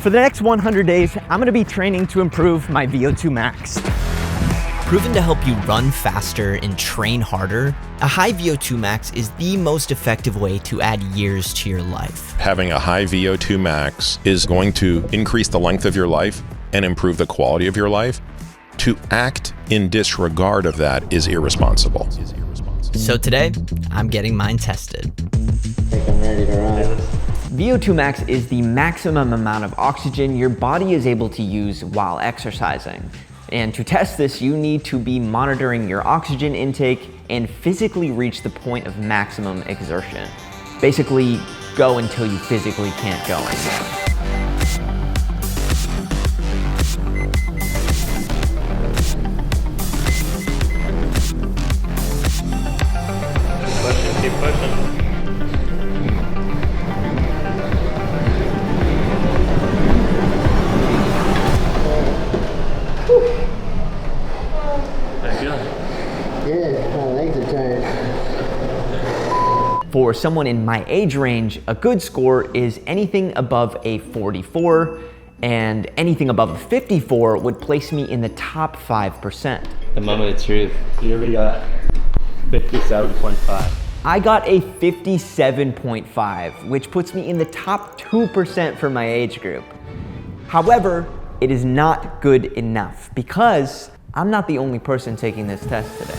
For the next 100 days, I'm gonna be training to improve my VO2 max. Proven to help you run faster and train harder, a high VO2 max is the most effective way to add years to your life. Having a high VO2 max is going to increase the length of your life and improve the quality of your life. To act in disregard of that is irresponsible. So today, I'm getting mine tested. I think I'm ready to run. VO2 max is the maximum amount of oxygen your body is able to use while exercising. And to test this, you need to be monitoring your oxygen intake and physically reach the point of maximum exertion. Basically, go until you physically can't go anymore. Keep pushing. Good, my legs are tired. For someone in my age range, a good score is anything above a 44, and anything above a 54 would place me in the top 5%. The moment of truth. You already got 57.5. I got a 57.5, which puts me in the top 2% for my age group. However, it is not good enough because I'm not the only person taking this test today.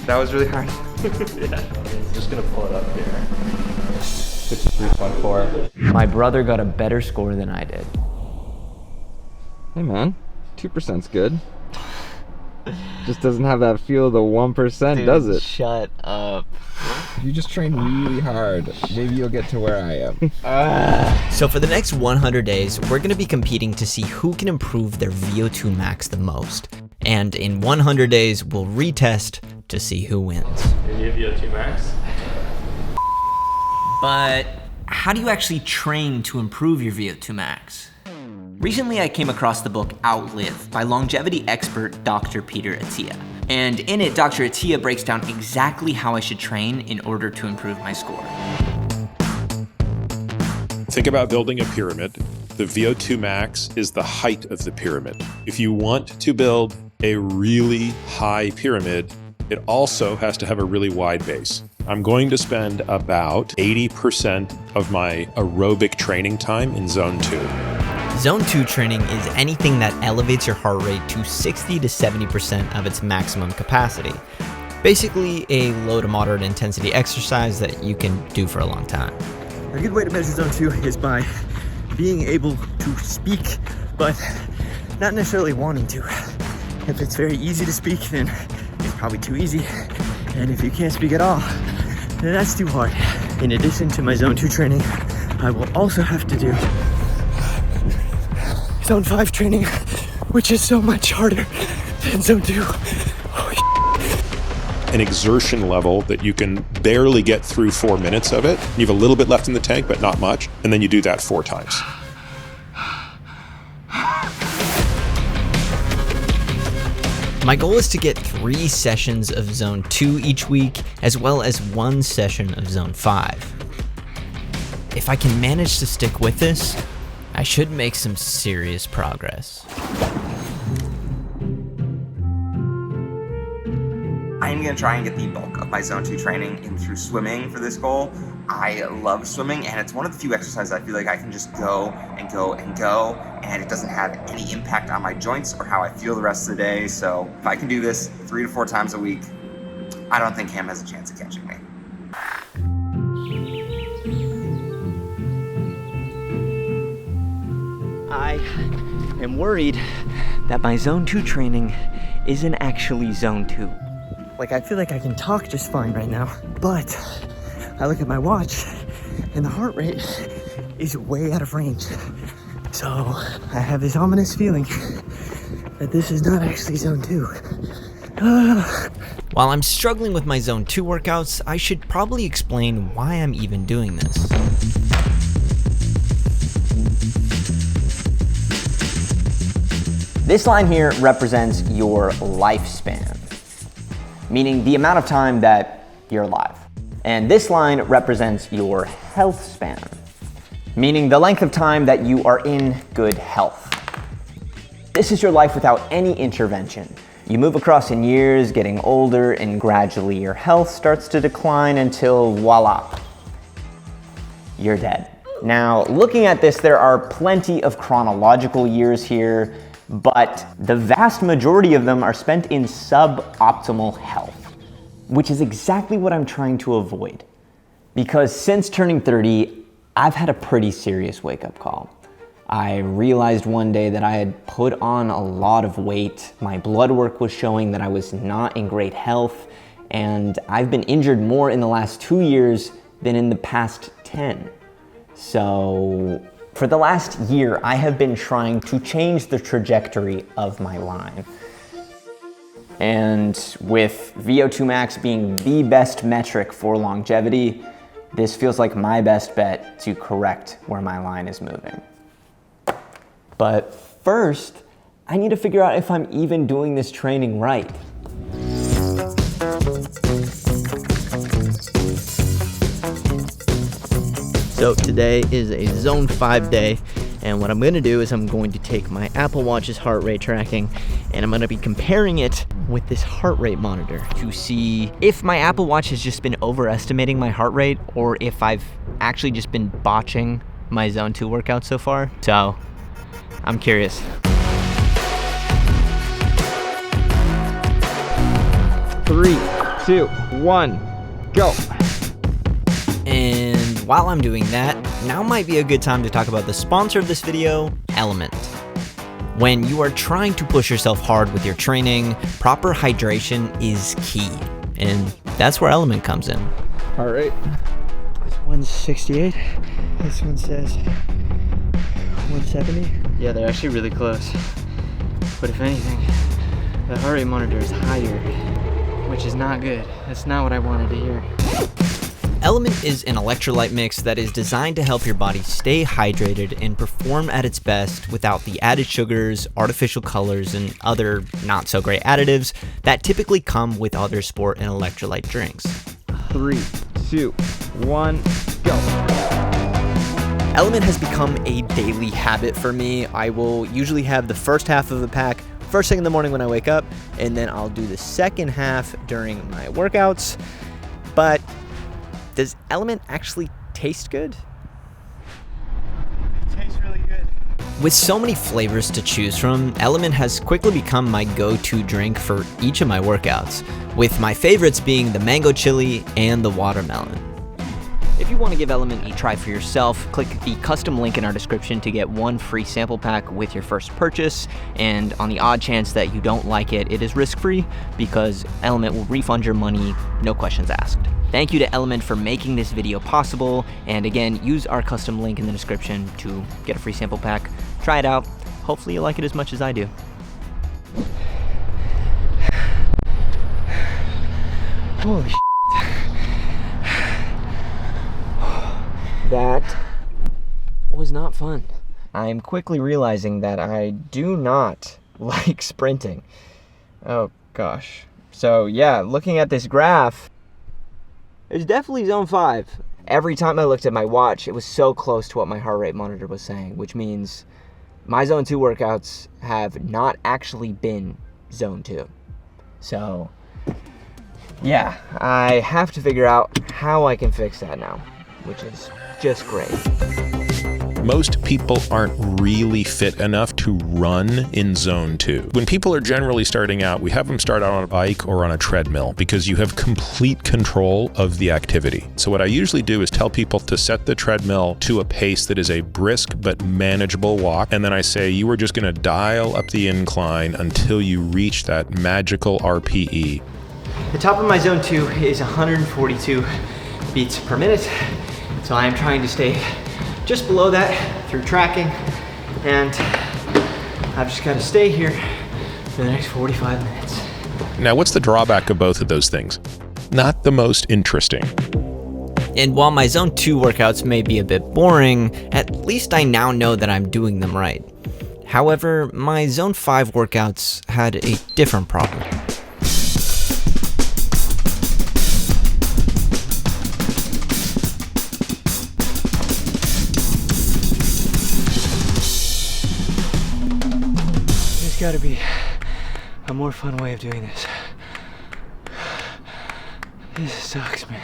That was really hard. Yeah, I'm just gonna pull it up here. 63.4. My brother got a better score than I did. Hey man, 2%'s good. Just doesn't have that feel of the 1%, does it? Shut up. You just train really hard. Maybe you'll get to where I am. So for the next 100 days, we're gonna be competing to see who can improve their VO2 max the most. And in 100 days, we'll retest to see who wins. Are you VO2 max? But how do you actually train to improve your VO2 max? Recently, I came across the book Outlive by longevity expert Dr. Peter Attia. And in it, Dr. Attia breaks down exactly how I should train in order to improve my score. Think about building a pyramid. The VO2 max is the height of the pyramid. If you want to build a really high pyramid, it also has to have a really wide base. I'm going to spend about 80% of my aerobic training time in zone 2. Zone 2 training is anything that elevates your heart rate to 60 to 70% of its maximum capacity. Basically, a low to moderate intensity exercise that you can do for a long time. A good way to measure zone 2 is by being able to speak, but not necessarily wanting to. If it's very easy to speak, then it's probably too easy. And if you can't speak at all, then that's too hard. In addition to my zone 2 training, I will also have to do zone 5 training, which is so much harder than zone 2. An exertion level that you can barely get through 4 minutes of it. You have a little bit left in the tank, but not much. And then you do that 4 times. My goal is to get 3 sessions of Zone 2 each week, as well as 1 session of Zone 5. If I can manage to stick with this, I should make some serious progress. I'm gonna try and get the bulk of my Zone 2 training in through swimming for this goal. I love swimming, and it's one of the few exercises I feel like I can just go and go and go, and it doesn't have any impact on my joints or how I feel the rest of the day. So if I can do this 3 to 4 times a week, I don't think Cam has a chance of catching me. I am worried that my zone 2 training isn't actually zone 2. Like, I feel like I can talk just fine right now, but I look at my watch and the heart rate is way out of range. So I have this ominous feeling that this is not actually zone 2. While I'm struggling with my Zone 2 workouts, I should probably explain why I'm even doing this. This line here represents your lifespan. meaning the amount of time that you're alive. And this line represents your health span, meaning the length of time that you are in good health. This is your life without any intervention. You move across in years, getting older, and gradually your health starts to decline until voila, you're dead. Now, looking at this, there are plenty of chronological years here, but the vast majority of them are spent in suboptimal health, which is exactly what I'm trying to avoid. Because since turning 30, I've had a pretty serious wake-up call. I realized one day that I had put on a lot of weight, my blood work was showing that I was not in great health, and I've been injured more in the last 2 years than in the past 10. So for the last year, I have been trying to change the trajectory of my line. And with VO2 Max being the best metric for longevity, this feels like my best bet to correct where my line is moving. But first, I need to figure out if I'm even doing this training right. So today is a zone 5 day, and what I'm going to do is I'm going to take my Apple Watch's heart rate tracking and I'm going to be comparing it with this heart rate monitor to see if my Apple Watch has just been overestimating my heart rate or if I've actually just been botching my zone 2 workout so far. So I'm curious. Three, 2, 1, go. And while I'm doing that, now might be a good time to talk about the sponsor of this video, Element. When you are trying to push yourself hard with your training, proper hydration is key, and that's where Element comes in. All right. This one's 68. This one says 170. Yeah, they're actually really close. But if anything, the heart rate monitor is higher, which is not good. That's not what I wanted to hear. Element is an electrolyte mix that is designed to help your body stay hydrated and perform at its best without the added sugars, artificial colors, and other not so great additives that typically come with other sport and electrolyte drinks. 3, 2, 1, go. Element has become a daily habit for me. I will usually have the first half of a pack first thing in the morning when I wake up, and then I'll do the second half during my workouts. But does Element actually taste good? It tastes really good. With so many flavors to choose from, Element has quickly become my go-to drink for each of my workouts, with my favorites being the mango chili and the watermelon. If you want to give Element a try for yourself, click the custom link in our description to get 1 free sample pack with your first purchase, and on the odd chance that you don't like it, it is risk-free because Element will refund your money, no questions asked. Thank you to Element for making this video possible, and again, use our custom link in the description to get a free sample pack. Try it out. Hopefully you like it as much as I do. Holy shit. That was not fun. I am quickly realizing that I do not like sprinting. Oh gosh. So yeah, looking at this graph, it's definitely zone 5. Every time I looked at my watch, it was so close to what my heart rate monitor was saying, which means my zone 2 workouts have not actually been zone 2. So yeah, I have to figure out how I can fix that now, which is just great. Most people aren't really fit enough to run in zone 2. When people are generally starting out, we have them start out on a bike or on a treadmill because you have complete control of the activity. So what I usually do is tell people to set the treadmill to a pace that is a brisk but manageable walk. And then I say, you are just going to dial up the incline until you reach that magical RPE. The top of my zone 2 is 142 beats per minute. So I am trying to stay just below that through tracking, and I've just got to stay here for the next 45 minutes. Now, what's the drawback of both of those things? Not the most interesting. And while my zone 2 workouts may be a bit boring, at least I now know that I'm doing them right. However, my zone 5 workouts had a different problem. gotta be a more fun way of doing this. This sucks, man.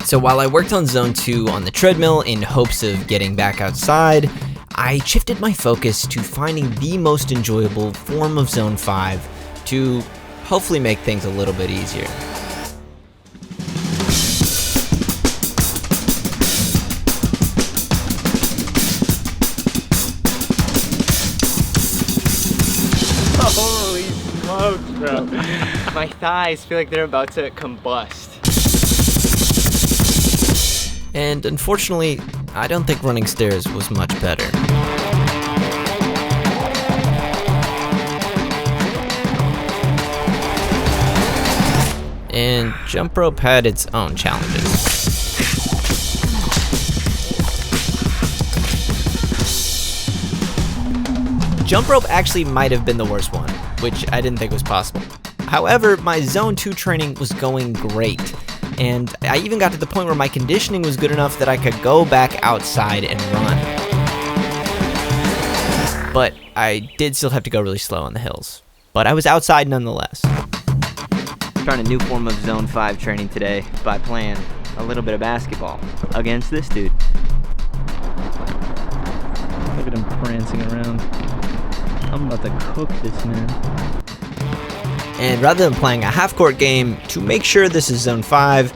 So while I worked on Zone 2 on the treadmill in hopes of getting back outside, I shifted my focus to finding the most enjoyable form of Zone 5 to hopefully make things a little bit easier. Holy smokes, bro. My thighs feel like they're about to combust. And unfortunately, I don't think running stairs was much better. And jump rope had its own challenges. Jump rope actually might have been the worst one, which I didn't think was possible. However, my Zone 2 training was going great, and I even got to the point where my conditioning was good enough that I could go back outside and run. But I did still have to go really slow on the hills. But I was outside nonetheless. Trying a new form of Zone 5 training today by playing a little bit of basketball against this dude. Look at him prancing around. I'm about to cook this man. And rather than playing a half-court game, to make sure this is Zone 5,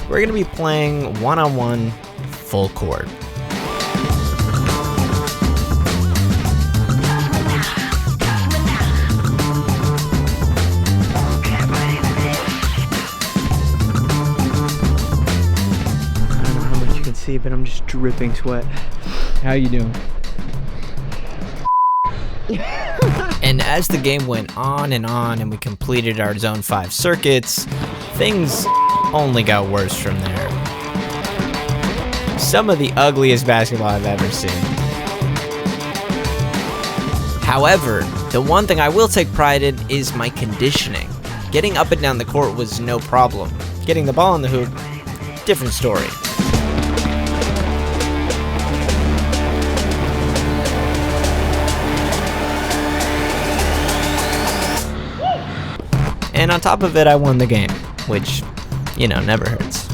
we're going to be playing one-on-one full court. I don't know how much you can see, but I'm just dripping sweat. How you doing? And as the game went on and we completed our Zone 5 circuits, things only got worse from there. Some of the ugliest basketball I've ever seen. However, the one thing I will take pride in is my conditioning. Getting up and down the court was no problem. Getting the ball in the hoop, different story. And on top of it, I won the game, which, you know, never hurts.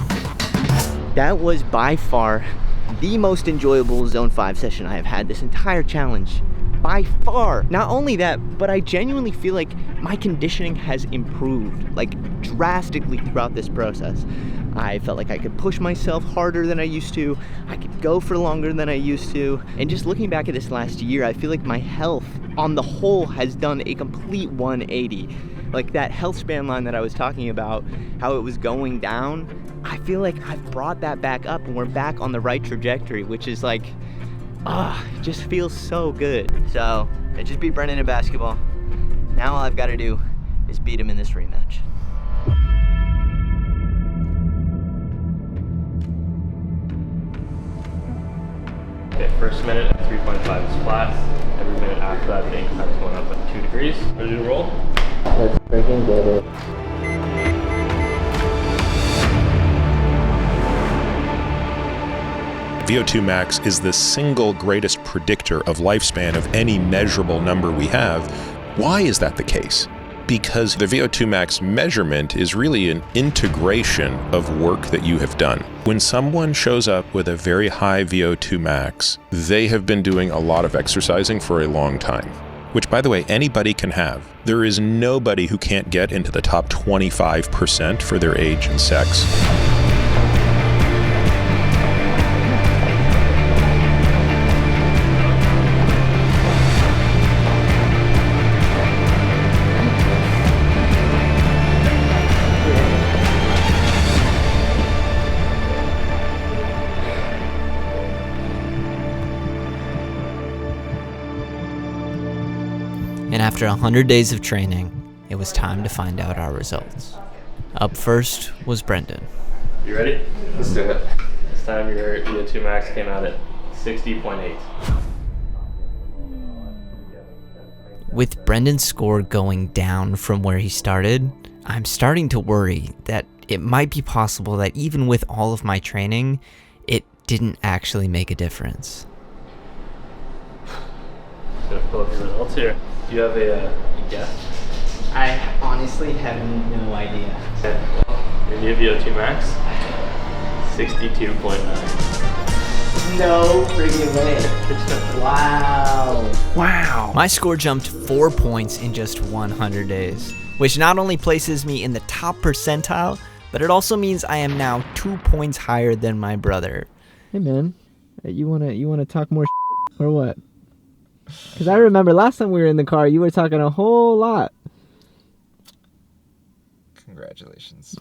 That was by far the most enjoyable Zone 5 session I have had this entire challenge. By far. Not only that, but I genuinely feel like my conditioning has improved, like drastically throughout this process. I felt like I could push myself harder than I used to. I could go for longer than I used to. And just looking back at this last year, I feel like my health on the whole has done a complete 180. Like that health span line that I was talking about, how it was going down, I feel like I've brought that back up and we're back on the right trajectory, which is like, it just feels so good. So I just beat Brendan in basketball. Now all I've got to do is beat him in this rematch. Okay, first minute at 3.5 is flat. Every minute after that, the incline's going up at 2 degrees. Ready to roll? Let's freaking get it. VO2 Max is the single greatest predictor of lifespan of any measurable number we have. Why is that the case? Because the VO2 Max measurement is really an integration of work that you have done. When someone shows up with a very high VO2 Max, they have been doing a lot of exercising for a long time, which, by the way, anybody can have. There is nobody who can't get into the top 25% for their age and sex. And after 100 days of training, it was time to find out our results. Up first was Brendan. You ready? Let's do it. This time your VO2 Max came out at 60.8. With Brendan's score going down from where he started, I'm starting to worry that it might be possible that even with all of my training, it didn't actually make a difference. Just gonna pull up your results here. Do you have a guess? I honestly have no idea. Okay, well, your new VO2 Max, 62.9. No freaking way. Wow. Wow. My score jumped 4 points in just 100 days, which not only places me in the top percentile, but it also means I am now 2 points higher than my brother. Hey man, you wanna talk more or what? Because I remember last time we were in the car, you were talking a whole lot. Congratulations.